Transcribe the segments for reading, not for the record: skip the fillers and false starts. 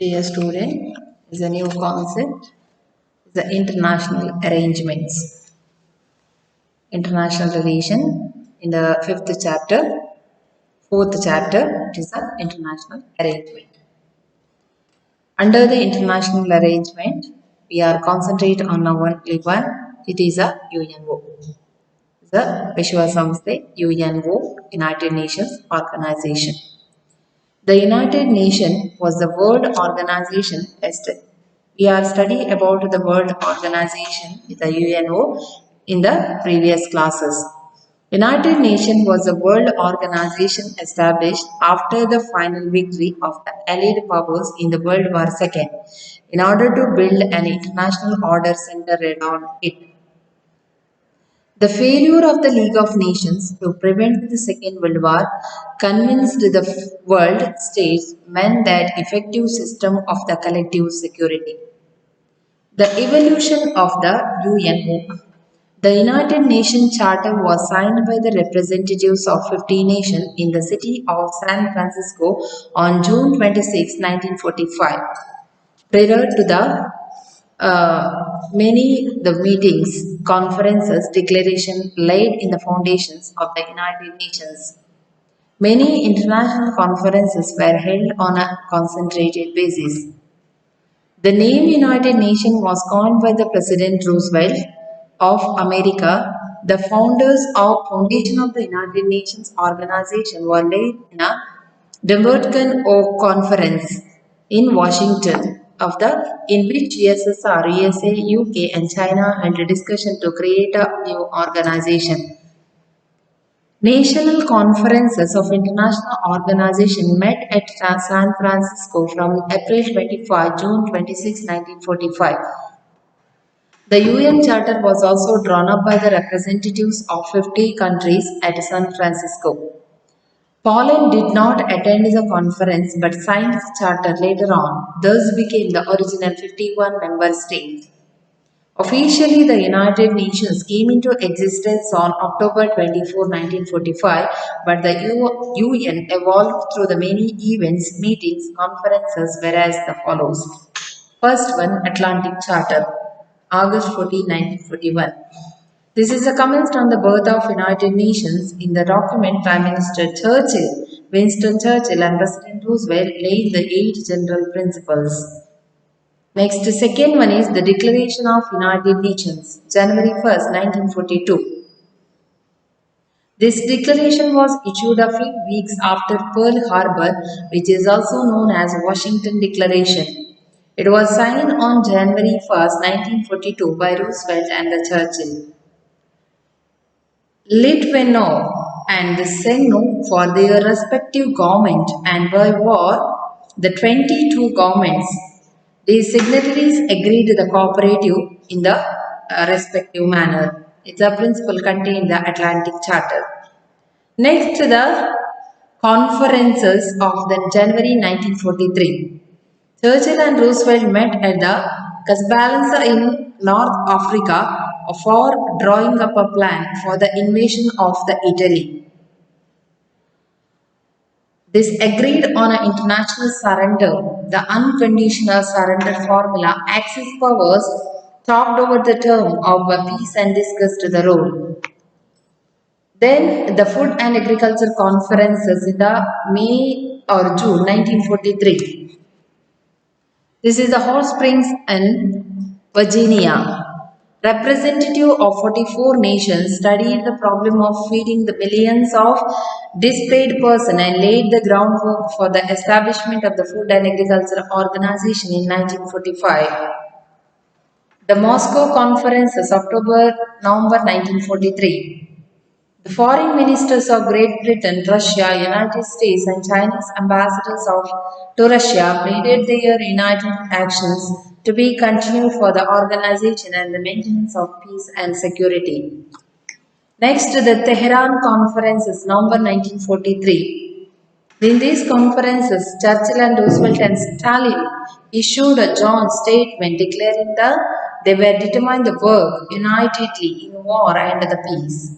Dear student, is a new concept, the international arrangements. International relation in the fifth chapter, fourth chapter, it is the international arrangement. Under the international arrangement, we are concentrate on only one, it is a UNO. The Vishwa Samstha UNO, United Nations Organization. The United Nations was the world organization. We are studying about the world organization, the UNO, in the previous classes. United Nations was a world organization established after the final victory of the Allied powers in the World War II in order to build an international order centered around it. The failure of the League of Nations to prevent the Second World War convinced the world states meant that effective system of the collective security. The evolution of the UNO. The United Nations Charter was signed by the representatives of 50 nations in the city of San Francisco on June 26, 1945. Prior to the meetings, conferences, declaration laid in the foundations of the United Nations. Many international conferences were held on a concentrated basis. The name United Nations was coined by the President Roosevelt of America. The foundation of the United Nations organization were laid in a Dumbarton Oak Conference in Washington, in which USSR, USA, UK, and China had a discussion to create a new organization. National conferences of international organizations met at San Francisco from April 25 to June 26, 1945. The UN Charter was also drawn up by the representatives of 50 countries at San Francisco. Poland did not attend the conference but signed the charter later on, thus became the original 51 member state. Officially, the United Nations came into existence on October 24, 1945, but the UN evolved through the many events, meetings, conferences, whereas the follows. First one, Atlantic Charter, August 14, 1941. This is a comment on the birth of United Nations. In the document, Prime Minister Winston Churchill and President Roosevelt laid the 8 general principles. Next, second one is the Declaration of United Nations, January 1st, 1942. This declaration was issued a few weeks after Pearl Harbor, which is also known as Washington Declaration. It was signed on January 1st, 1942 by Roosevelt and the Churchill. Litvinov and the Senno for their respective government, and by war, the 22 governments. These signatories agreed to the cooperative in the respective manner. It's a principle contained in the Atlantic Charter. Next, the conferences of the January 1943. Churchill and Roosevelt met at the Casablanca in North Africa for drawing up a plan for the invasion of the Italy. This agreed on an international surrender. The unconditional surrender formula, Axis powers talked over the term of peace and discussed the role. Then the Food and Agriculture Conferences in the May or June 1943. This is the Hot Springs in Virginia. Representative of 44 nations studied the problem of feeding the millions of displaced persons and laid the groundwork for the establishment of the Food and Agriculture Organization in 1945. The Moscow Conferences, November 1943. The foreign ministers of Great Britain, Russia, United States, and Chinese ambassadors to Russia pleaded their united actions to be continued for the organization and the maintenance of peace and security. Next, the Tehran Conferences, November 1943. In these conferences, Churchill and Roosevelt and Stalin issued a joint statement declaring that they were determined to work unitedly in war and the peace.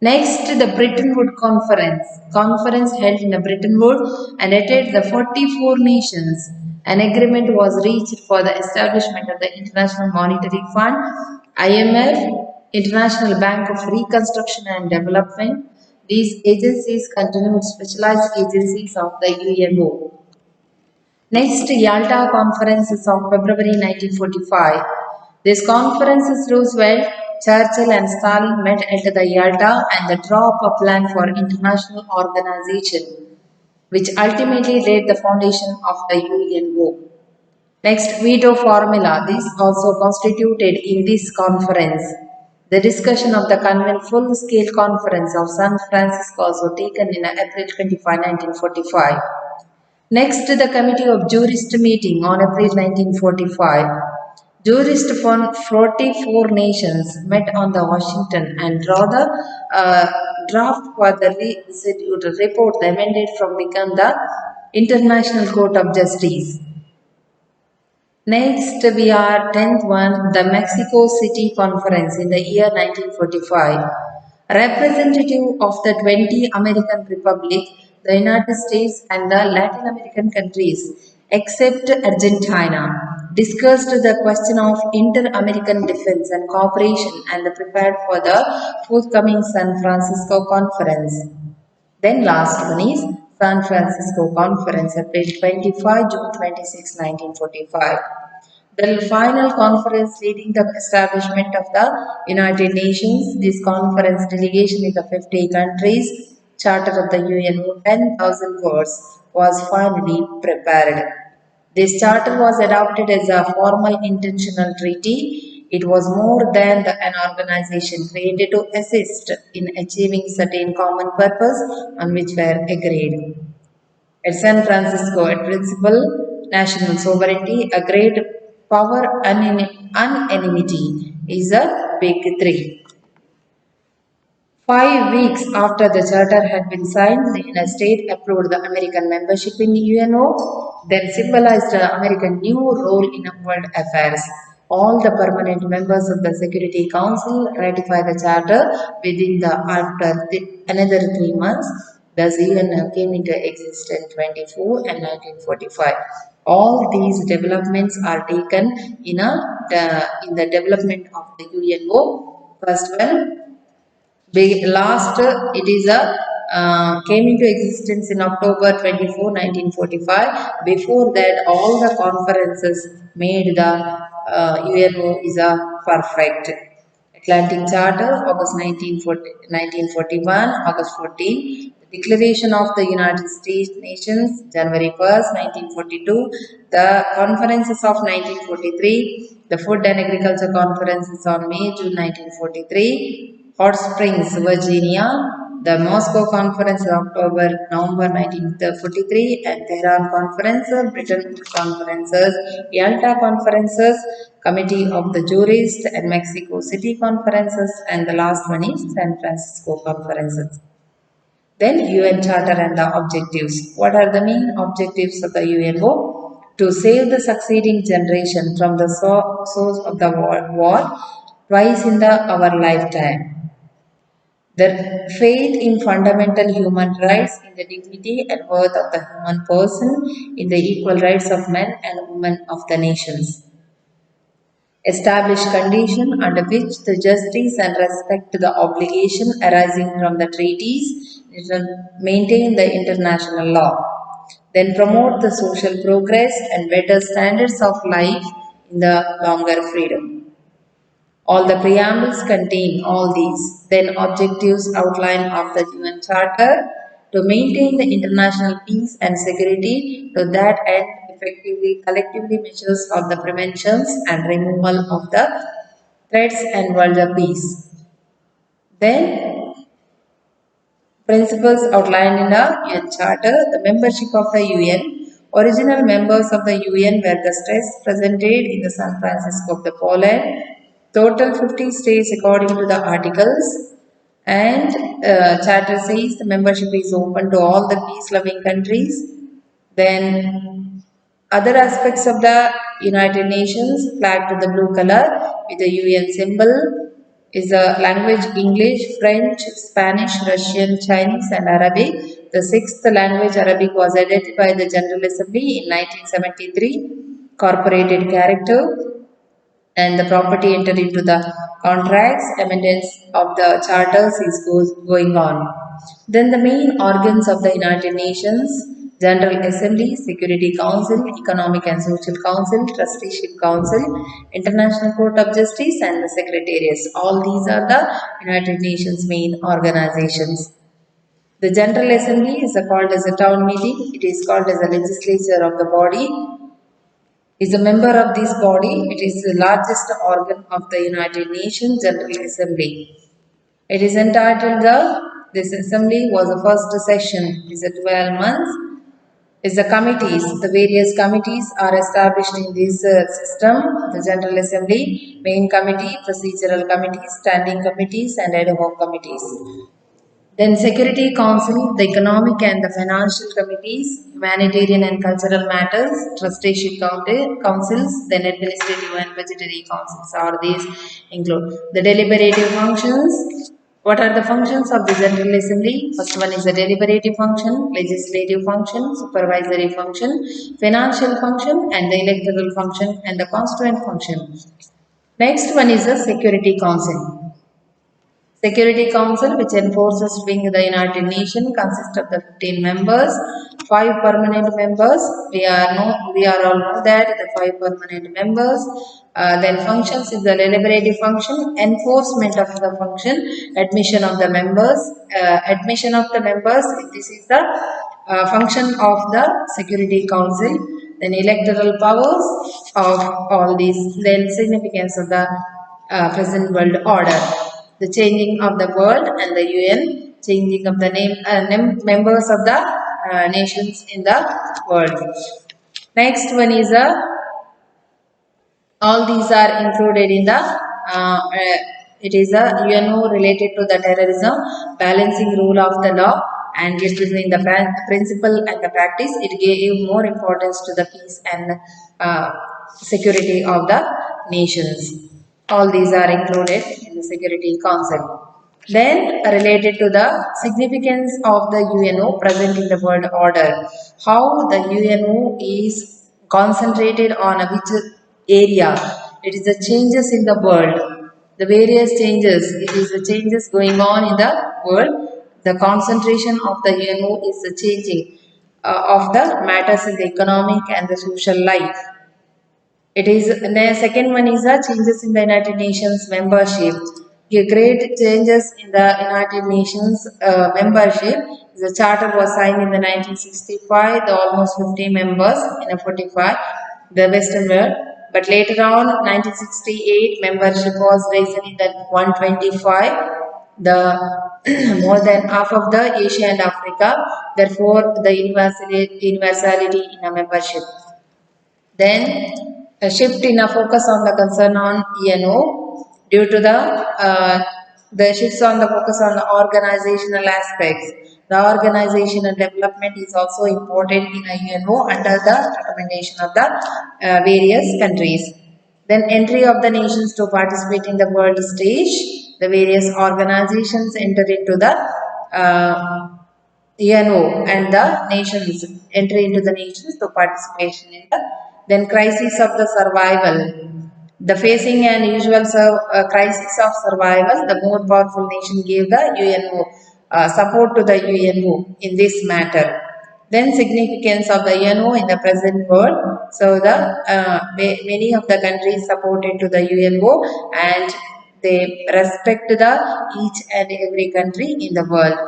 Next, the Bretton Woods Conference. Conference held in Bretton Woods and attended the 44 nations An agreement was reached for the establishment of the International Monetary Fund, IMF, International Bank of Reconstruction and Development. These agencies continued specialized agencies of the UNO. Next, Yalta Conferences of February 1945. This conferences Roosevelt, Churchill and Stalin met at the Yalta and the draw up a plan for international organization, which ultimately laid the foundation of the UNO. Next, veto formula. This also constituted in this conference. The discussion of the full-scale conference of San Francisco was taken in April 25, 1945. Next, the Committee of Jurist meeting on April 1945. Jurists from 44 nations met on the Washington and draw the draft for the report amended from become the International Court of Justice. Next, we are 10th one, the Mexico City Conference in the year 1945. Representative of the 20 American Republic, the United States and the Latin American countries, except Argentina, discussed the question of inter-American defense and cooperation and prepared for the forthcoming San Francisco Conference. Then last one is San Francisco Conference, April 25, June 26, 1945. The final conference leading the establishment of the United Nations. This conference delegation is the 50 countries. Charter of the UN, 10,000 words, was finally prepared. This charter was adopted as a formal intentional treaty. It was more than an organization created to assist in achieving certain common purpose on which were agreed. At San Francisco, at principle, national sovereignty, a great power, unanimity is a big three. 5 weeks after the charter had been signed, the United States approved the American membership in the UNO, then symbolized the American new role in world affairs. All the permanent members of the Security Council ratified the charter within another 3 months. Thus, UN came into existence 24 and 1945. All these developments are taken in the development of the UNO. First one, it is came into existence in October 24, 1945. Before that, all the conferences made the UNO is a perfect. Atlantic Charter, August 1941, August 14. The Declaration of the United States Nations, January 1st, 1942. The Conferences of 1943. The Food and Agriculture Conferences on May, June 1943. Hot Springs, Virginia, the Moscow Conference, November 1943, and Tehran Conference, Britain Conferences, Yalta Conferences, Committee of the Jurists, and Mexico City Conferences, and the last one is San Francisco Conferences. Then UN Charter and the objectives. What are the main objectives of the UNO? To save the succeeding generation from the source of the war twice in our lifetime. The faith in fundamental human rights, in the dignity and worth of the human person, in the equal rights of men and women of the nations. Establish condition under which the justice and respect to the obligation arising from the treaties, maintain the international law. Then promote the social progress and better standards of life in the longer freedom. All the preambles contain all these. Then objectives outline of the UN Charter to maintain the international peace and security. To that end, collectively measures of the preventions and removal of the threats and world peace. Then principles outlined in the UN Charter, the membership of the UN. Original members of the UN were the states presented in the San Francisco of the Poland. Total 50 states according to the articles, and charter says the membership is open to all the peace-loving countries. Then other aspects of the United Nations, flag to the blue color with the UN symbol, is the language English, French, Spanish, Russian, Chinese and Arabic. The sixth language, Arabic, was adopted by the General Assembly in 1973. Corporated character and the property entered into the contracts, amendments of the charters is going on. Then the main organs of the United Nations: General Assembly, Security Council, Economic and Social Council, Trusteeship Council, International Court of Justice, and the Secretariats. All these are the United Nations main organizations. The General Assembly is called as a town meeting. It is called as a legislature of the body, is a member of this body. It is the largest organ of the United Nations General Assembly. It is entitled this assembly was the first session, is a 12 months. Is the committees, the various committees are established in this system, the General Assembly: main committee, procedural committees, standing committees, and ad hoc committees. Then Security Council, the Economic and the Financial Committees, Humanitarian and Cultural Matters, Trusteeship Councils, then Administrative and Budgetary Councils are these include. The deliberative functions. What are the functions of the General Assembly? First one is the deliberative function, legislative function, supervisory function, financial function, and the electoral function, and the constituent function. Next one is the Security Council. Security Council, which enforces wing the United Nations, consists of the 15 members, 5 permanent members. We all know that the 5 permanent members. Then functions is the deliberative function, enforcement of the function, admission of the members. Admission of the members. This is the function of the Security Council. Then electoral powers of all these. Then significance of the present world order. The changing of the world and the UN, changing of the members of the nations in the world. Next one is all these are included in the it is a UNO related to the terrorism, balancing rule of the law, and between the principle and the practice. It gave more importance to the peace and security of the nations. All these are included in the Security Council. Then related to the significance of the UNO present in the world order. How the UNO is concentrated on which area. It is the changes in the world. The various changes. It is the changes going on in the world. The concentration of the UNO is the changing of the matters in the economic and the social life. It is the second one is the changes in the United Nations membership. Great changes in the United Nations membership. The charter was signed in the 1965. The almost 50 members in a 45, the Western world. But later on, 1968 membership was raised in the 125. The more than half of the Asia and Africa. Therefore, the universality in a membership. Then a shift in a focus on the concern on UNO due to the shifts on the focus on the organizational aspects. The organizational development is also important in a UNO under the recommendation of the various countries. Then entry of the nations to participate in the world stage. The various organizations enter into the UNO and the nations entry into the nations to participation in the then crisis of the survival. The facing an usual crisis of survival, the more powerful nation gave the UNO support to the UNO in this matter. Then significance of the UNO in the present world. So the many of the countries supported to the UNO and they respect the each and every country in the world.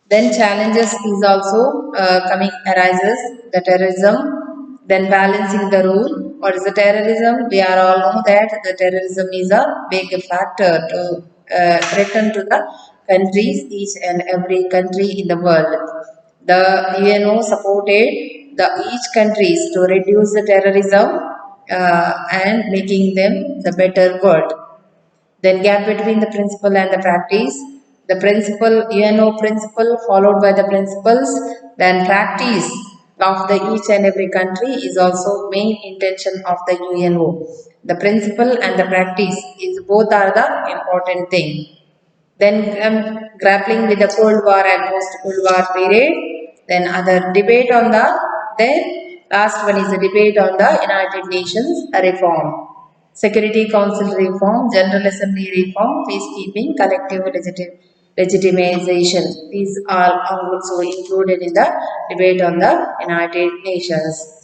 Then challenges is also arises the terrorism. Then balancing the rule. What is the terrorism? We are all know that the terrorism is a big factor to threaten to the countries, each and every country in the world. The UNO supported the each countries to reduce the terrorism and making them the better world. Then gap between the principle and the practice. The principle, UNO principle followed by the principles, then practice of the each and every country is also main intention of the UNO. The principle and the practice is both are the important thing. Then grappling with the Cold War and post-Cold War period. Then other debate on the, then last one is a debate on the United Nations reform. Security Council reform, General Assembly reform, peacekeeping, collective legitimization. These are also included in the debate on the United Nations.